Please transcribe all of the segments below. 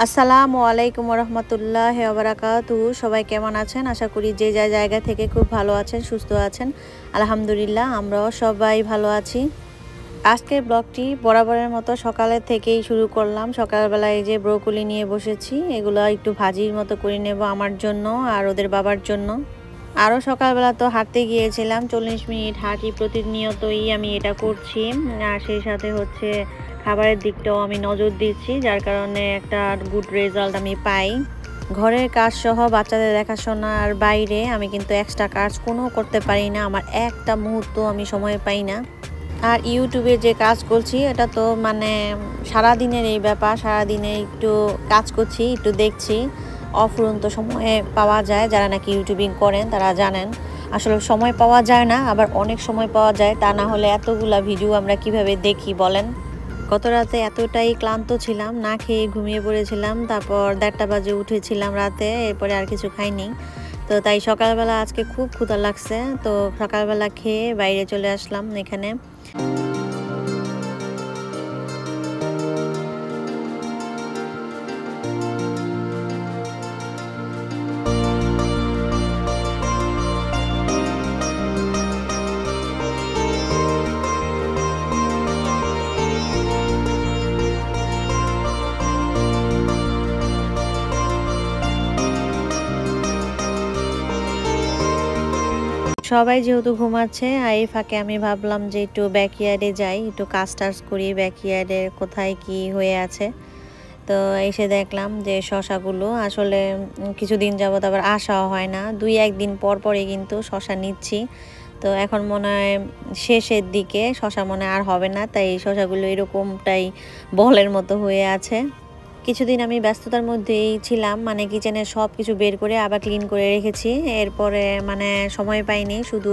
আসসালামু আলাইকুম রহমতুল্লাহি ওয়া বারাকাতুহু। সবাই কেমন আছেন? আশা করি যে যা জায়গা থেকে খুব ভালো আছেন, সুস্থ আছেন। আলহামদুলিল্লাহ, আমরাও সবাই ভালো আছি। আজকের ব্লগটি বরাবরের মতো সকালের থেকেই শুরু করলাম। সকালবেলায় এই যে ব্রোকলি নিয়ে বসেছি, এগুলো একটু ভাজির মতো করে নেব আমার জন্য আর ওদের বাবার জন্য। আরও সকালবেলা তো হাঁটতে গিয়েছিলাম, 40 মিনিট হাঁটি প্রতিনিয়তই আমি এটা করছি। আর সেই সাথে হচ্ছে খাবারের দিকটাও আমি নজর দিচ্ছি, যার কারণে একটা গুড রেজাল্ট আমি পাই। ঘরের কাজ সহ বাচ্চাদের দেখাশোনার বাইরে আমি কিন্তু এক্সট্রা কাজ কোনো করতে পারি না, আমার একটা মুহূর্ত আমি সময় পাই না। আর ইউটিউবে যে কাজ করছি এটা তো মানে সারাদিনের এই ব্যাপার, সারাদিনে একটু কাজ করছি, একটু দেখছি, অফুরন্ত সময়ে পাওয়া যায়। যারা নাকি ইউটিউবিং করেন তারা জানেন আসলে সময় পাওয়া যায় না, আবার অনেক সময় পাওয়া যায়। তা না হলে এতগুলা ভিডিও আমরা কিভাবে দেখি বলেন। গত রাতে এতটাই ক্লান্ত ছিলাম, না খেয়ে ঘুমিয়ে পড়েছিলাম, তারপর 1:30 বাজে উঠেছিলাম রাতে, এরপরে আর কিছু খাইনি। তো তাই সকালবেলা আজকে খুব ক্ষুধা লাগছে, তো সকালবেলা খেয়ে বাইরে চলে আসলাম এখানে। সবাই যেহেতু ঘুমাচ্ছে, আর এই ফাঁকে আমি ভাবলাম যে একটু ব্যাকইয়ার্ডে যাই, একটু কাজ টাজ করি, ব্যাকইয়ার্ডে কোথায় কি হয়ে আছে। তো এসে দেখলাম যে শশাগুলো আসলে কিছুদিন যাবত আবার আসাও হয় না, 2-1 দিন পর পরে কিন্তু শশা নিচ্ছি। তো এখন মনে হয় শেষের দিকে শশা মনে আর হবে না, তাই শশাগুলো এরকমটাই বলের মতো হয়ে আছে। কিছুদিন আমি ব্যস্ততার মধ্যেই ছিলাম, মানে কিচেনের সব কিছু বের করে আবার ক্লিন করে রেখেছি। এরপরে মানে সময় পাইনি, শুধু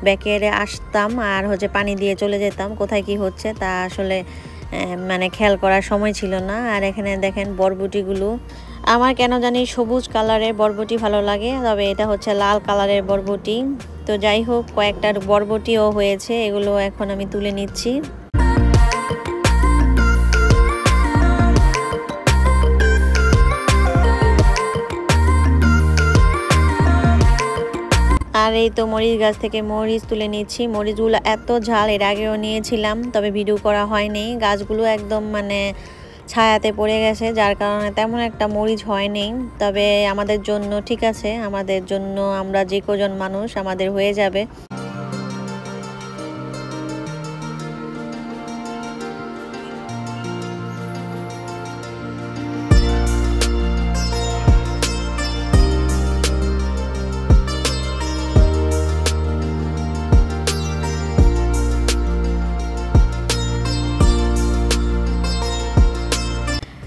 ব্যাকইয়ার্ডে আসতাম আর হচ্ছে পানি দিয়ে চলে যেতাম, কোথায় কি হচ্ছে তা আসলে মানে খেয়াল করার সময় ছিল না। আর এখানে দেখেন বরবটিগুলো, আমার কেন জানি সবুজ কালারের বরবটি ভালো লাগে, তবে এটা হচ্ছে লাল কালারের বরবটি। তো যাই হোক, কয়েকটা বরবটিও হয়েছে, এগুলো এখন আমি তুলে নিচ্ছি। আর এই তো মরিচ গাছ থেকে মরিচ তুলে নিচ্ছি। মরিচগুলো এত ঝাল, এর আগেও নিয়েছিলাম, তবে ভিডিও করা হয়নি। গাছগুলো একদম মানে ছায়াতে পড়ে গেছে, যার কারণে তেমন একটা মরিচ হয়নি। তবে আমাদের জন্য ঠিক আছে, আমাদের জন্য, আমরা যে কজন মানুষ, আমাদের হয়ে যাবে।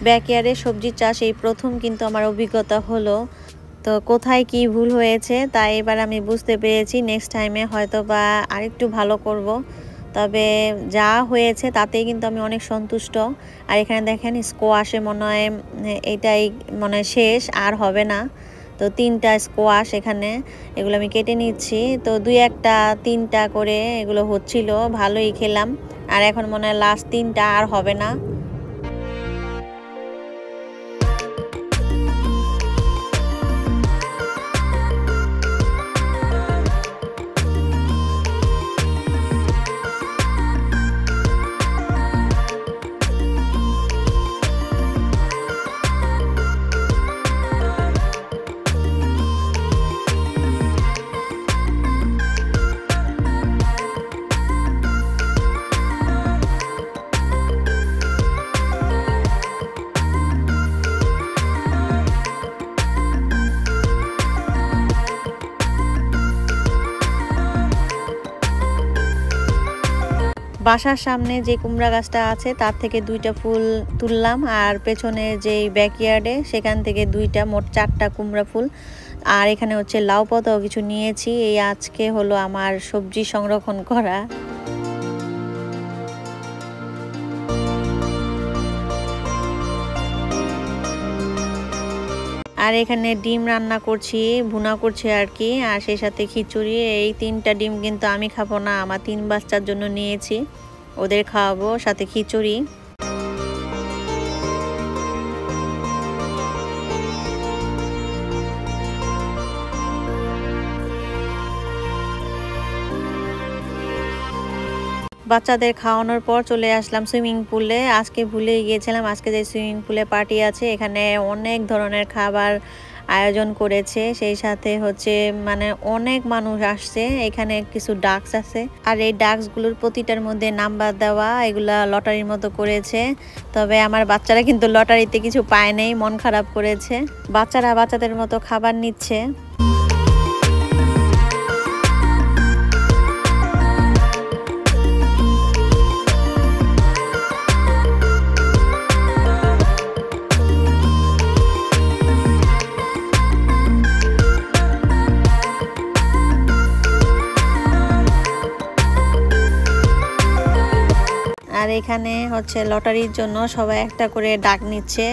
ব্যাকইয়ার্ডে সবজি চাষ এই প্রথম কিন্তু আমার অভিজ্ঞতা হলো। তো কোথায় কি ভুল হয়েছে তা এবার আমি বুঝতে পেরেছি, নেক্সট টাইমে হয়তো বা আরেকটু ভালো করব। তবে যা হয়েছে তাতেই কিন্তু আমি অনেক সন্তুষ্ট। আর এখানে দেখেন স্কোয়াশে মনে হয় এটাই মনে হয় শেষ, আর হবে না। তো 3টা স্কোয়াশ এখানে, এগুলো আমি কেটে নিচ্ছি। তো 2-1-3টা করে এগুলো হচ্ছিল, ভালোই খেলাম। আর এখন মনে হয় লাস্ট 3টা, আর হবে না। বাসার সামনে যে কুমড়া গাছটা আছে তার থেকে 2টা ফুল তুললাম, আর পেছনে যেই ব্যাকইয়ার্ডে সেখান থেকে 2টা, মোট 4টা কুমড়া ফুল। আর এখানে হচ্ছে লাউ পাতাও কিছু নিয়েছি। এই আজকে হলো আমার সবজি সংরক্ষণ করা। আর এখানে ডিম রান্না করছি, ভুনা করছি আর কি, আর সেই সাথে খিচুড়ি। এই 3টা ডিম কিন্তু আমি খাবো না, আমার 3 বাচ্চার জন্য নিয়েছি, ওদের খাওয়াবো, সাথে খিচুড়ি। বাচ্চাদের খাওয়ানোর পর চলে আসলাম সুইমিং পুলে। আজকে ভুলেই গিয়েছিলাম, আজকে যে সুইমিং পুলে পার্টি আছে, এখানে অনেক ধরনের খাবার আয়োজন করেছে। সেই সাথে হচ্ছে মানে অনেক মানুষ আসছে। এখানে কিছু ডাক্স আছে, আর এই ডাক্সগুলোর প্রতিটার মধ্যে নাম্বার দেওয়া, এগুলা লটারির মতো করেছে। তবে আমার বাচ্চারা কিন্তু লটারিতে কিছু পায় নাই, মন খারাপ করেছে। বাচ্চারা বাচ্চাদের মতো খাবার নিচ্ছে। আর এখানে হচ্ছে লটারির জন্য সবাই একটা করে ডাক নিচ্ছে।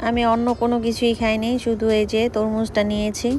আমি অন্য কোনো কিছুই খাইনি, শুধু এই যে তরমুজটা নিয়েছি।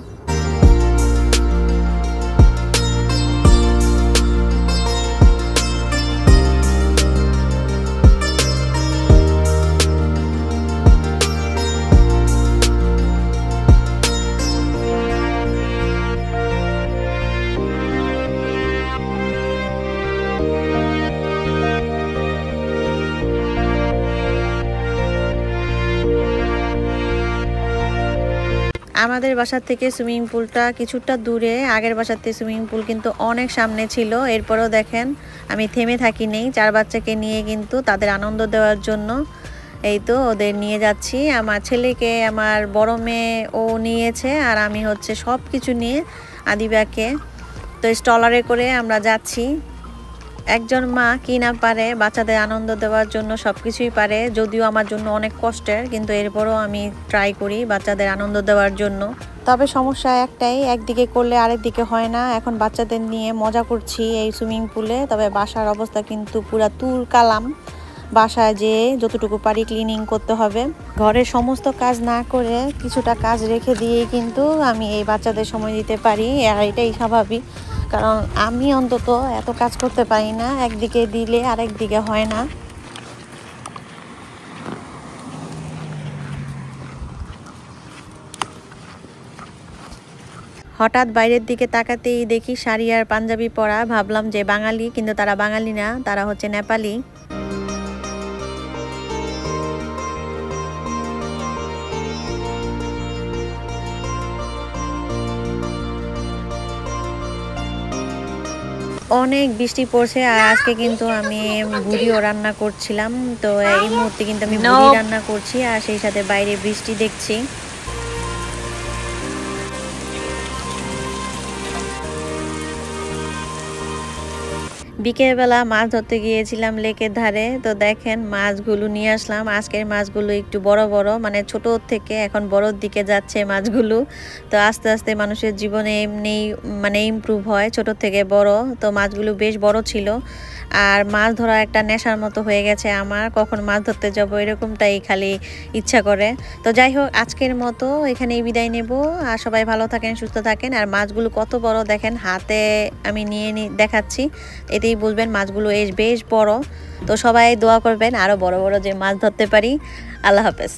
আমাদের বাসা থেকে সুইমিং পুলটা কিছুটা দূরে, আগের বাসার থেকে সুইমিং পুল কিন্তু অনেক সামনে ছিল। এরপরেও দেখেন আমি থেমে থাকি নেই, 4 বাচ্চাকে নিয়ে কিন্তু তাদের আনন্দ দেওয়ার জন্য এই তো ওদের নিয়ে যাচ্ছি। আমার ছেলেকে আমার বড় মেয়ে ও নিয়েছে, আর আমি হচ্ছে সব কিছু নিয়ে আদিবাকে তো স্টলারে করে আমরা যাচ্ছি। একজন মা কি না পারে বাচ্চাদের আনন্দ দেওয়ার জন্য, সব কিছুই পারে। যদিও আমার জন্য অনেক কষ্টের, কিন্তু এরপরও আমি ট্রাই করি বাচ্চাদের আনন্দ দেওয়ার জন্য। তবে সমস্যা একটাই, একদিকে করলে আরেক দিকে হয় না। এখন বাচ্চাদের নিয়ে মজা করছি এই সুইমিং পুলে, তবে বাসার অবস্থা কিন্তু পুরা তুর কালাম। বাসায় যেয়ে যতটুকু পারি ক্লিনিং করতে হবে। ঘরের সমস্ত কাজ না করে কিছুটা কাজ রেখে দিয়েই কিন্তু আমি এই বাচ্চাদের সময় দিতে পারি, আর এটাই স্বাভাবিক। কারণ আমি অন্তত এত কাজ করতে পারি না, একদিকে দিলে আরেক দিকে হয় না। হঠাৎ বাইরের দিকে তাকাতেই দেখি শাড়ি আর পাঞ্জাবি পরা। ভাবলাম যে বাঙালি, কিন্তু তারা বাঙালি না, তারা হচ্ছে নেপালি। অনেক বৃষ্টি পড়ছে, আর আজকে কিন্তু আমি বুড়িও রান্না করছিলাম। তো এই মুহূর্তে কিন্তু আমি বুড়ি রান্না করছি, আর সেই সাথে বাইরে বৃষ্টি দেখছি। বিকেলবেলা মাছ ধরতে গিয়েছিলাম লেকের ধারে। তো দেখেন মাছগুলো নিয়ে আসলাম। আজকের মাছগুলো একটু বড় বড়, মানে ছোট থেকে এখন বড়র দিকে যাচ্ছে মাছগুলো। তো আস্তে আস্তে মানুষের জীবনে এমনি মানে ইমপ্রুভ হয় ছোট থেকে বড়। তো মাছগুলো বেশ বড় ছিল, আর মাছ ধরা একটা নেশার মতো হয়ে গেছে আমার। কখন মাছ ধরতে যাব এরকমটাই খালি ইচ্ছা করে। তো যাই হোক, আজকের মতো এখানেই বিদায় নেব। আর সবাই ভালো থাকেন, সুস্থ থাকেন। আর মাছগুলো কত বড় দেখেন, হাতে আমি নিয়ে দেখাচ্ছি, এতেই বুঝবেন মাছগুলো বেশ বড়। তো সবাই দোয়া করবেন আরো বড় বড় যে মাছ ধরতে পারি। আল্লাহ হাফেজ।